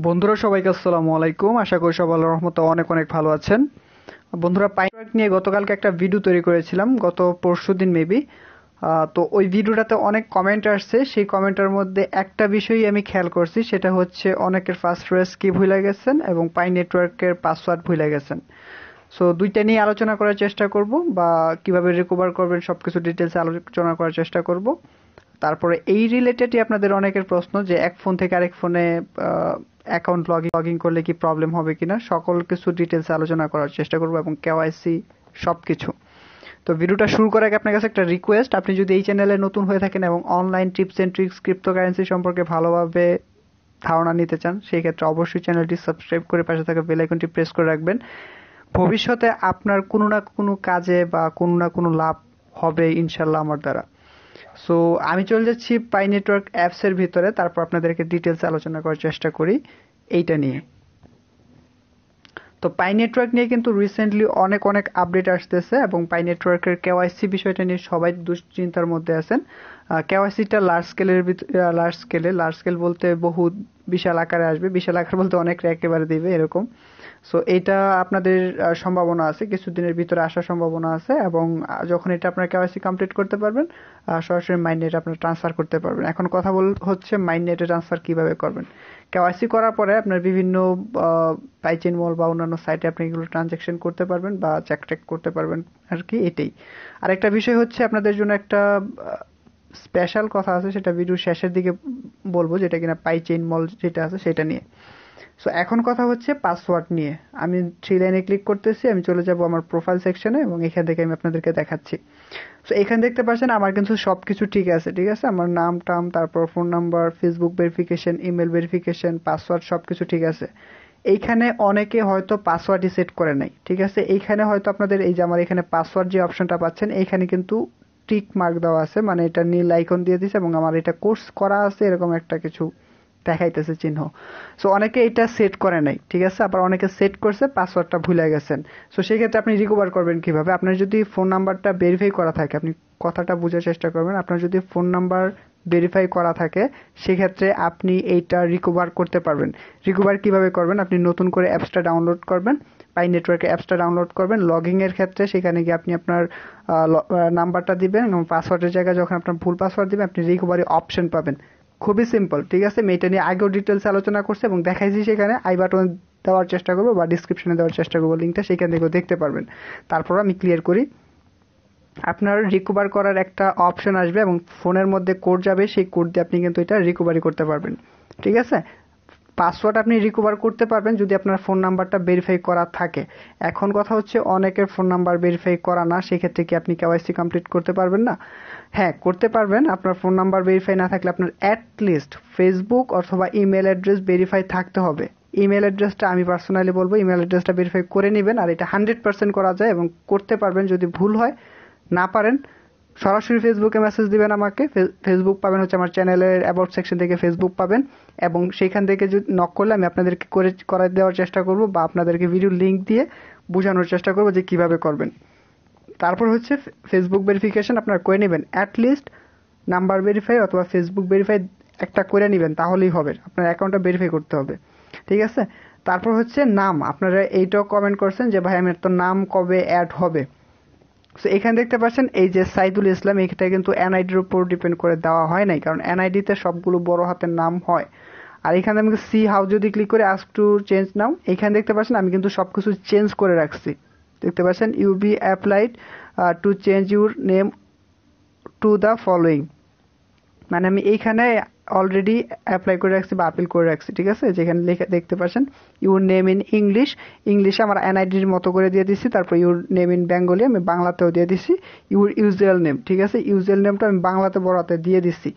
বন্ধুরা সবাইকে আসসালামু আলাইকুম। আশা করি সবাই আল্লাহর রহমতে অনেক অনেক ভালো আছেন। বন্ধুরা, পাইনওয়ার্ক নিয়ে গতকালকে একটা ভিডিও তৈরি করেছিলাম, গত পরশুদিন মেবি। তো ওই ভিডিওটাতে অনেক কমেন্ট আসছে। সেই কমেন্টের মধ্যে একটা বিষয়ই আমি খেয়াল করছি, সেটা হচ্ছে অনেকের ফার্স্ট ফ্রেজ কি ভুলে গেছেন এবং পাই নেটওয়ার্কের পাসওয়ার্ড ভুলে গেছেন। সো দুইটা নিয়ে আলোচনা করার চেষ্টা করব, বা কিভাবে রিকভার করবেন সবকিছু ডিটেলসে আলোচনা করার চেষ্টা করব। তারপরে এই রিলেটেডই আপনাদের অনেকের প্রশ্ন যে এক ফোন থেকে আরেক ফোনে অ্যাকাউন্ট লগইন করলে কি প্রবলেম হবে কিনা, সকল কিছু ডিটেলসে আলোচনা করার চেষ্টা করব এবং কেওয়াইসি সবকিছু। তো ভিডিওটা শুরু করার আগে আপনার কাছে একটা রিকোয়েস্ট, আপনি যদি এই চ্যানেলে নতুন হয়ে থাকেন এবং online tips and tricks cryptocurrency সম্পর্কে ভালোভাবে ধারণা নিতে চান, সেই ক্ষেত্রে অবশ্যই চ্যানেলটি সাবস্ক্রাইব করে পাশে থাকা বেল আইকনটি প্রেস করে রাখবেন। ভবিষ্যতে আপনার কোনো না কোনো কাজে বা কোনো না কোনো লাভ হবে ইনশাল্লাহ আমার দ্বারা। সো আমি চলে যাচ্ছি পাই নেটওয়ার্ক অ্যাপস এর ভিতরে, তারপর আপনাদেরকে ডিটেলস আলোচনা করার চেষ্টা করি এইটা নিয়ে। তো পাই নেটওয়ার্ক নিয়ে কিন্তু রিসেন্টলি অনেক অনেক আপডেট আসতেছে এবং পাই নেটওয়ার্কের কেওয়াইসি বিষয়টা নিয়ে সবাই দুশ্চিন্তার মধ্যে আছেন। কেওয়াইসিটা লার্জ স্কেল বলতে বহু বিশাল আকারে আসবে, বিশাল আকার বলতে অনেক একেবারে দিবে এরকম। সো এটা আপনাদের সম্ভাবনা আছে, কিছুদিনের ভিতরে আসার সম্ভাবনা আছে, এবং যখন এটা আপনার কেওয়াইসি কমপ্লিট করতে পারবেন সরাসরি মাইন্ডনেটে আপনার ট্রান্সফার করতে পারবেন। এখন কথা হচ্ছে মাইন্ডনেটে ট্রান্সফার কিভাবে করবেন। কেওয়াইসি করার পরে আপনার বিভিন্ন পাইচেন মল বা অন্যান্য সাইটে আপনি এগুলো ট্রানজ্যাকশন করতে পারবেন বা চেক টেক করতে পারবেন আর কি, এটাই। আরেকটা বিষয় হচ্ছে আপনাদের জন্য একটা স্পেশাল কথা আছে, সেটা ভিডিও শেষের দিকে বলবো, যেটা কিনা পাইচেন মল যেটা আছে সেটা নিয়ে। সো এখন কথা হচ্ছে পাসওয়ার্ড নিয়ে। আমি থ্রি লাইনে ক্লিক করতেছি, আমি চলে যাব আমার প্রোফাইল সেকশনে এবং এখান থেকে আমি আপনাদেরকে দেখাচ্ছি। সো এখানে দেখতে পাচ্ছেন আমার কিন্তু সবকিছু ঠিক আছে, ঠিক আছে। আমার নাম টাম, তারপর phone number, Facebook verification, email verification, password সবকিছু ঠিক আছে। এইখানে অনেকে হয়তো পাসওয়ার্ডই সেট করে নাই, ঠিক আছে। এইখানে হয়তো আপনাদের এই যে আমার এখানে পাসওয়ার্ড যে অপশনটা পাচ্ছেন, এইখানে কিন্তু টিক মার্ক দেওয়া আছে, মানে এটা নীল আইকন দিয়ে দিছে এবং আমার এটা কোর্স করা আছে এরকম একটা কিছু দেখাইতেছে চিহ্ন। সো অনেকে এটা সেট করে নাই, ঠিক আছে। আবার অনেকে সেট করছে, পাসওয়ার্ডটা ভুলে গেছেন। সো সেই ক্ষেত্রে আপনি রিকভার করবেন কিভাবে। আপনার যদি ফোন নাম্বারটা ভেরিফাই করা থাকে, আপনি কথাটা বোঝার চেষ্টা করবেন, আপনার যদি ফোন নাম্বার ভেরিফাই করা থাকে সেক্ষেত্রে আপনি এইটা রিকভার করতে পারবেন। রিকভার কিভাবে করবেন, আপনি নতুন করে অ্যাপসটা ডাউনলোড করবেন, পাই নেটওয়ার্কের অ্যাপসটা ডাউনলোড করবেন। লগইন এর ক্ষেত্রে সেখানে গিয়ে আপনি আপনার নাম্বারটা দিবেন এবং পাসওয়ার্ডের জায়গায় যখন আপনার ভুল পাসওয়ার্ড দিবেন আপনি রিকভারি অপশন পাবেন। খুবই সিম্পল, ঠিক আছে। আমি এটা নিয়ে আগেও ডিটেলস আলোচনা করছি এবং দেখাইছি, সেখানে আই বাটন দেওয়ার চেষ্টা করবো বা ডিসক্রিপশনে দেওয়ার চেষ্টা করবো লিঙ্কটা, সেখান থেকেও দেখতে পারবেন। তারপর আমি ক্লিয়ার করি। আপনার রিকভার করার একটা অপশন আসবে এবং ফোনের মধ্যে কোড যাবে, সেই কোড দিয়ে আপনি কিন্তু এটা রিকভারি করতে পারবেন, ঠিক আছে। পাসওয়ার্ড আপনি রিকভার করতে পারবেন যদি আপনার ফোন নাম্বারটা ভেরিফাই করা থাকে। এখন কথা হচ্ছে অনেকের ফোন নাম্বার ভেরিফাই করা না, সেক্ষেত্রে কি আপনি কেওয়াইসি কমপ্লিট করতে পারবেন না? হ্যাঁ, করতে পারবেন। আপনার ফোন নাম্বার ভেরিফাই না থাকলে আপনার অ্যাটলিস্ট ফেসবুক অথবা ইমেল অ্যাড্রেস ভেরিফাই থাকতে হবে। ইমেল অ্যাড্রেসটা আমি পার্সোনালি বলবো ইমেল অ্যাড্রেসটা ভেরিফাই করে নেবেন, আর এটা 100% করা যায় এবং করতে পারবেন। যদি ভুল হয়, না পারেন, সরাসরি ফেসবুকে মেসেজ দিবেন আমাকে। ফেসবুক পাবেন হচ্ছে আমার চ্যানেলের অ্যাবাউট সেকশন থেকে ফেসবুক পাবেন, এবং সেইখান থেকে যদি নক করলে আমি আপনাদেরকে করে দেওয়ার চেষ্টা করব বা আপনাদেরকে ভিডিও লিঙ্ক দিয়ে বোঝানোর চেষ্টা করব যে কিভাবে করবেন। তারপর হচ্ছে ফেসবুক ভেরিফিকেশন আপনারা করে নেবেন, অ্যাটলিস্ট নাম্বার ভেরিফাই অথবা ফেসবুক ভেরিফাই একটা করে নেবেন, তাহলেই হবে। আপনার অ্যাকাউন্টটা ভেরিফাই করতে হবে, ঠিক আছে। তারপর হচ্ছে নাম। আপনারা এইটাও কমেন্ট করছেন যে ভাই আমার তো নাম কবে অ্যাড হবে। সো এখানে দেখতে পাচ্ছেন এই যে সাইদুল ইসলাম, এটা কিন্তু এনআইডির উপর ডিপেন্ড করে দেওয়া হয় নাই, কারণ এনআইডিতে সবগুলো বড় হাতের নাম হয়। আর এখানে আমি সি হাউ যদি ক্লিক করে আস্ক টু চেঞ্জ নাও, এখানে দেখতে পাচ্ছেন আমি কিন্তু সবকিছু চেঞ্জ করে রাখছি। দেখতে পাচ্ছেন you be applied to change your name to the following, মানে আমি এইখানে অলরেডি অ্যাপ্লাই করে রাখছি বা আপিল করে রাখছি, ঠিক আছে। যেখানে লেখা দেখতে পাচ্ছেন ইউর নেম ইন ইংলিশে আমার এনআইডির মতো করে দিয়ে দিচ্ছি। তারপর ইউর নেম ইন বেঙ্গলি আমি বাংলাতেও দিয়ে দিচ্ছি। ইউর ইউজুয়াল নেম, ঠিক আছে, ইউজুয়াল নেমটা আমি বাংলাতে বড়াতে দিয়ে দিচ্ছি।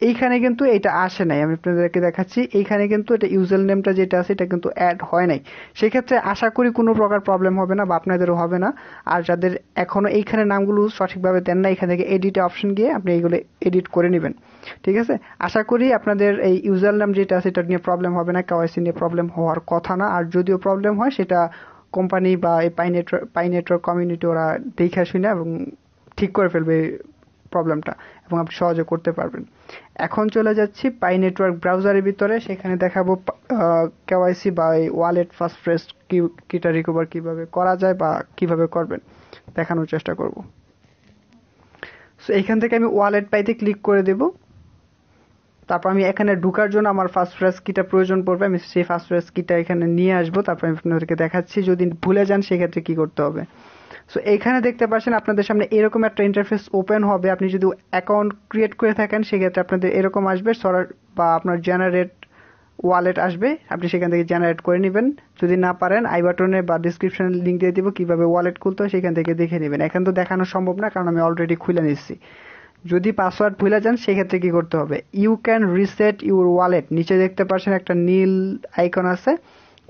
এইখানে কিন্তু এটা আসে নাই, আমি আপনাদেরকে দেখাচ্ছি। এইখানে কিন্তু এটা ইউজুয়াল নেমটা যেটা আছে এটা কিন্তু অ্যাড হয় নাই। সেক্ষেত্রে আশা করি কোনো প্রকার প্রবলেম হবে না বা আপনাদেরও হবে না। আর যাদের এখনো এইখানে নামগুলো সঠিকভাবে দেন না, এখান থেকে এডিট অপশন গিয়ে আপনি এইগুলো এডিট করে নেবেন, ঠিক আছে। আশা করি আপনাদের এই ইউজার নাম যেটা আছে এটা নিয়ে প্রবলেম হবে না, কেওয়াইসি নিয়ে প্রবলেম হওয়ার কথা না। আর যদিও প্রবলেম হয় সেটা কোম্পানি বা এই পাই নেটওয়ার্ক কমিউনিটি ওরা দেখে শুনে এবং ঠিক করে ফেলবে প্রবলেমটা, এবং আপনি সহজে করতে পারবেন। এখন চলে যাচ্ছি পাই নেটওয়ার্ক ব্রাউজারের ভিতরে, সেখানে দেখাবো কেওয়াইসি বা ওয়ালেট ফার্স্ট ফ্রেজ কিটা রিকভার কিভাবে করা যায় বা কিভাবে করবেন দেখানোর চেষ্টা করব। সো এইখান থেকে আমি ওয়ালেট পাইতে ক্লিক করে দেব। তারপর আমি এখানে ঢোকার জন্য আমার ফার্স্ট ফ্রেজ কিটা প্রয়োজন পড়বে, আমি সেই ফার্স্ট ফ্রেজ কিটা এখানে নিয়ে আসবো, তারপর আমি আপনাদেরকে দেখাচ্ছি। যদি ভুলে যান সেক্ষেত্রে কি করতে হবে। সো এইখানে দেখতে পাচ্ছেন আপনাদের সামনে এরকম একটা ইন্টারফেস ওপেন হবে। আপনি যদি অ্যাকাউন্ট ক্রিয়েট করে থাকেন সেক্ষেত্রে আপনাদের এরকম আসবে, বা আপনার জেনারেট ওয়ালেট আসবে, আপনি সেখান থেকে জেনারেট করে নেবেন। যদি না পারেন আই বাটনে বা ডিসক্রিপশনে লিঙ্ক দিয়ে দিব কিভাবে ওয়ালেট খুলতে হয়, সেখান থেকে দেখে নেবেন। এখন তো দেখানো সম্ভব না কারণ আমি অলরেডি খুলে নিচ্ছি। যদি পাসওয়ার্ড ভুলে যান সেক্ষেত্রে কি করতে হবে, you can reset your wallet, নিচে দেখতে পাচ্ছেন একটা নীল আইকন আছে,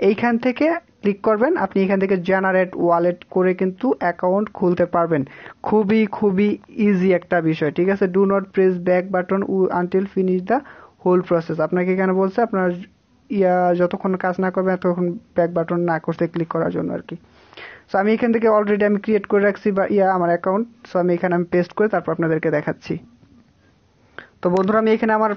এইখান থেকে ক্লিক করবেন। আপনি এখান থেকে জেনারেট ওয়ালেট করে কিন্তু অ্যাকাউন্ট খুলতে পারবেন। খুবই খুবই ইজি একটা বিষয়, ঠিক আছে। Do not press back button until finish the whole process. আপনাকে এখানে বলছে আপনার যতক্ষণ কাজ না করবেন ততক্ষণ ব্যাক বাটন না করতে ক্লিক করার জন্য আর কি। সো আমি এখান থেকে অলরেডি আমি ক্রিয়েট করে রাখছি বা আমার অ্যাকাউন্ট। সো আমি এখানে পেস্ট করে তারপর আপনাদেরকে দেখাচ্ছি। তো বন্ধুরা আমি এখানে আমার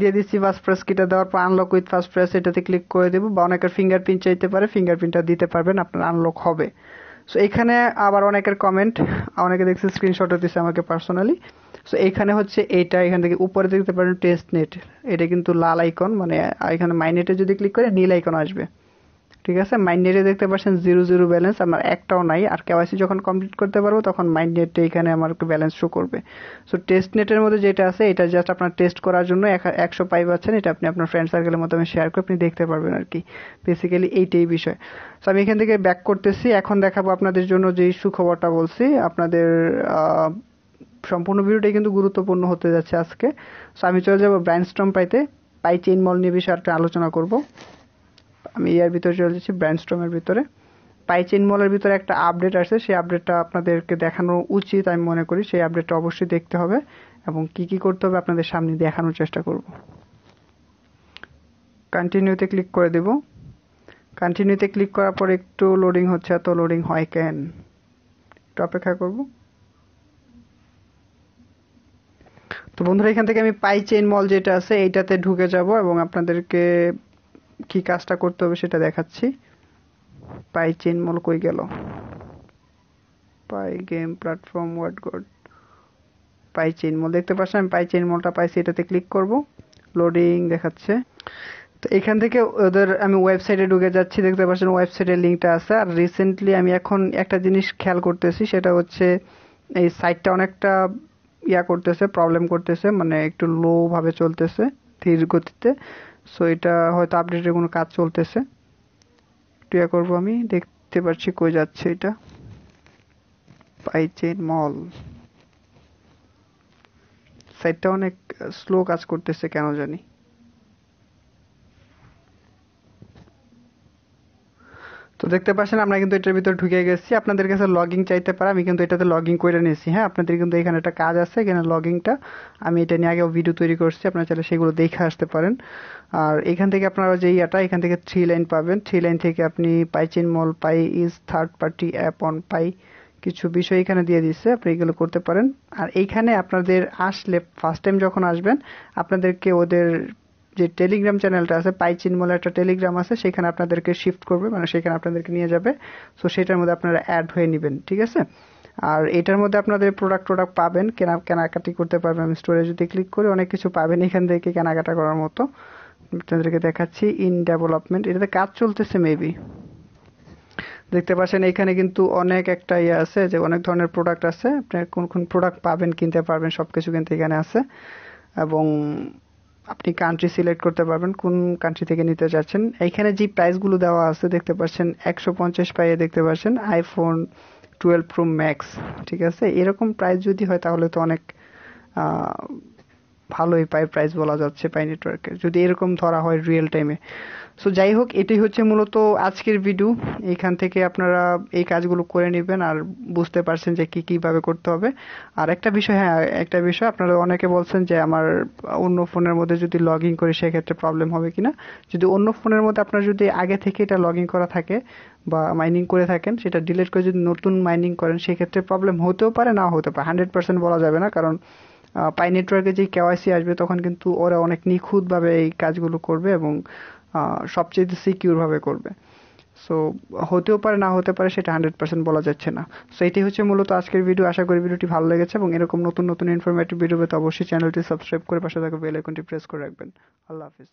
দিয়ে দিচ্ছি, ফার্স্ট প্রেস কিটা দেওয়ার পর আনলক উইথ ফার্স্ট প্রেস এটাতে ক্লিক করে দেবো, বা অনেকের ফিঙ্গারপ্রিন্ট চাইতে পারে, ফিঙ্গারপ্রিন্টটা দিতে পারবেন, আপনার আনলক হবে। সো এখানে আবার অনেকের কমেন্ট, অনেকে দেখছি স্ক্রিনশটও দিচ্ছে আমাকে পার্সোনালি। সো এখানে হচ্ছে এইটা, এখান থেকে উপরে দেখতে পারেন টেস্ট নেট, এটা কিন্তু লাল আইকন, মানে এখানে মাইনেটে যদি ক্লিক করে নীল আইকন আসবে, ঠিক আছে। মাইন্ডনেটে দেখতে পাচ্ছেন 0 ব্যালেন্স, আমার একটাও নাই। আর কেওয়াইসি যখন কমপ্লিট করতে পারবো তখন মাইন্ডনেটে এখানে আমার ব্যালেন্স শো করবে। সো টেস্ট নেটের মধ্যে যেটা আছে এটা জাস্ট আপনার টেস্ট করার জন্য 100 পাই পাচ্ছেন, এটা আপনি আপনার ফ্রেন্ড সার্কেলের মাধ্যমে শেয়ার করে আপনি দেখতে পারবেন আর কি। বেসিক্যালি এইটাই বিষয়। সো আমি এখান থেকে ব্যাক করতেছি। এখন দেখাবো আপনাদের জন্য যেই সুখবরটা বলছি, আপনাদের সম্পূর্ণ ভিডিওটাই কিন্তু গুরুত্বপূর্ণ হতে যাচ্ছে আজকে। সো আমি চলে যাবো ব্রাইনস্টর্ম পাইতে, পাই চেইন মল নিয়ে বিষয়ে একটা আলোচনা করব। আমি এর ভিতরে চলে যাচ্ছি ব্রাইনস্টর্মের ভিতরে। পাই চেইন মলের ভিতরে একটা আপডেট আসছে, সেই আপডেটটা আপনাদেরকে দেখানো উচিত আমি মনে করি। সেই আপডেটটা অবশ্যই দেখতে হবে এবং কি কি করতে হবে আপনাদের সামনে দেখানোর চেষ্টা করব। কন্টিনিউতে ক্লিক করে দেব। কন্টিনিউতে ক্লিক করার পর একটু লোডিং হচ্ছে, এত লোডিং হয় কেন, একটু অপেক্ষা করব। তো বন্ধুরা এখান থেকে আমি পাই চেইন মল যেটা আছে এইটাতে ঢুকে যাব এবং আপনাদেরকে কি কাজটা করতে হবে সেটা দেখাচ্ছি। পাই চেইন মল কই গেল, Pi game platform what God, Pi chain mall দেখতে পাচ্ছেন। আমি পাই চেইন মলটা পাইছি, এটাতে ক্লিক করব। লোডিং দেখাচ্ছে। তো এখান থেকে ওদের আমি ওয়েবসাইটে ঢুকে যাচ্ছি, দেখতে পাচ্ছেন ওয়েবসাইটের লিঙ্কটা আছে। আর রিসেন্টলি আমি এখন একটা জিনিস খেয়াল করতেছি, সেটা হচ্ছে এই সাইটটা অনেকটা করতেছে, প্রবলেম করতেছে, মানে একটু লো ভাবে চলতেছে, ধীর গতিতে। সো এটা হয়তো আপডেটের কোনো কাজ চলতেছে, একটু করবো। আমি দেখতে পাচ্ছি কই যাচ্ছে এটা, পাই চেইন মল সাইটটা অনেক স্লো কাজ করতেছে কেন জানি। তো দেখতে পাচ্ছেন আমরা কিন্তু এটার ভিতরে ঢুকে গেছি। আপনাদের কাছে লগইন চাইতে পারে, আমি কিন্তু এটাতে লগইন করে নিয়েছি। হ্যাঁ, আপনাদের কিন্তু এখানে একটা কাজ আছে, এখানে লগইনটা আমি এটা নিয়ে আগেও ভিডিও তৈরি করছি, আপনারা চাইলে সেগুলো দেখে আসতে পারেন। আর এখান থেকে আপনারা যে এখান থেকে 3 লাইন পাবেন। 3 লাইন থেকে আপনি Pi chain mall, Pi is third party app on Pi, কিছু বিষয় এখানে দিয়ে দিচ্ছে, আপনি এগুলো করতে পারেন। আর এইখানে আপনাদের আসলে ফার্স্ট টাইম যখন আসবেন আপনাদেরকে ওদের যে টেলিগ্রাম চ্যানেলটা আছে, পাই চেইন মলে একটা টেলিগ্রাম আছে, সেখানে আপনাদেরকে শিফট করবে, মানে সেখানে আপনাদেরকে নিয়ে যাবে। সো সেটার মধ্যে আপনারা অ্যাড হয়ে নেবেন, ঠিক আছে। আর এটার মধ্যে আপনাদের প্রোডাক্ট পাবেন, কেনাকাটি করতে পারবেন। আমি স্টোরে যদি ক্লিক করি অনেক কিছু পাবেন এখান থেকে কেনাকাটা করার মতো। আপনাদেরকে দেখাচ্ছি ইন ডেভেলপমেন্ট, এটাতে কাজ চলতেছে মেবি। দেখতে পাচ্ছেন এখানে কিন্তু অনেক একটা আছে, যে অনেক ধরনের প্রোডাক্ট আছে, আপনি কোন কোন প্রোডাক্ট পাবেন, কিনতে পারবেন, সবকিছু কিন্তু এখানে আছে। এবং আপনি কান্ট্রি সিলেক্ট করতে পারবেন কোন কান্ট্রি থেকে নিতে চাচ্ছেন। এইখানে যে প্রাইসগুলো দেওয়া আছে দেখতে পাচ্ছেন 150 পাইয়ে দেখতে পাচ্ছেন আইফোন 12 প্রো ম্যাক্স, ঠিক আছে। এরকম প্রাইস যদি হয় তাহলে তো অনেক ভালোই প্রাইস বলা যাচ্ছে পাই নেটওয়ার্কের, যদি এরকম ধরা হয় রিয়েল টাইমে। সো যাই হোক, এটাই হচ্ছে মূলত আজকের ভিডিও। এইখান থেকে আপনারা এই কাজগুলো করে নেবেন আর বুঝতে পারছেন যে কিভাবে করতে হবে। আর একটা বিষয়, একটা বিষয় আপনারা অনেকে বলছেন যে আমার অন্য ফোনের মধ্যে যদি লগ ইন করি সেক্ষেত্রে প্রবলেম হবে কিনা। যদি অন্য ফোনের মধ্যে আপনার যদি আগে থেকে এটা লগ ইন করা থাকে বা মাইনিং করে থাকেন, সেটা ডিলিট করে যদি নতুন মাইনিং করেন সেক্ষেত্রে প্রবলেম হতেও পারে, নাও হতে পারে, 100% বলা যাবে না। কারণ পাই নেটওয়ার্কে যে কেওয়াইসি আসবে তখন কিন্তু ওরা অনেক নিখুঁতভাবে এই কাজগুলো করবে এবং সবচেয়ে সিকিউর ভাবে করবে। সো হতেও পারে না হতে পারে, সেটা 100% বলা যাচ্ছে না। সো এটাই হচ্ছে মূলত আজকের ভিডিও। আশা করি ভিডিওটি ভালো লেগেছে এবং এরকম নতুন নতুন ইনফরমেটিভ ভিডিও পেতে অবশ্যই চ্যানেলটি সাবস্ক্রাইব করে পাশে থাকা বেল আইকনটি প্রেস করে রাখবেন। আল্লাহ হাফিজ।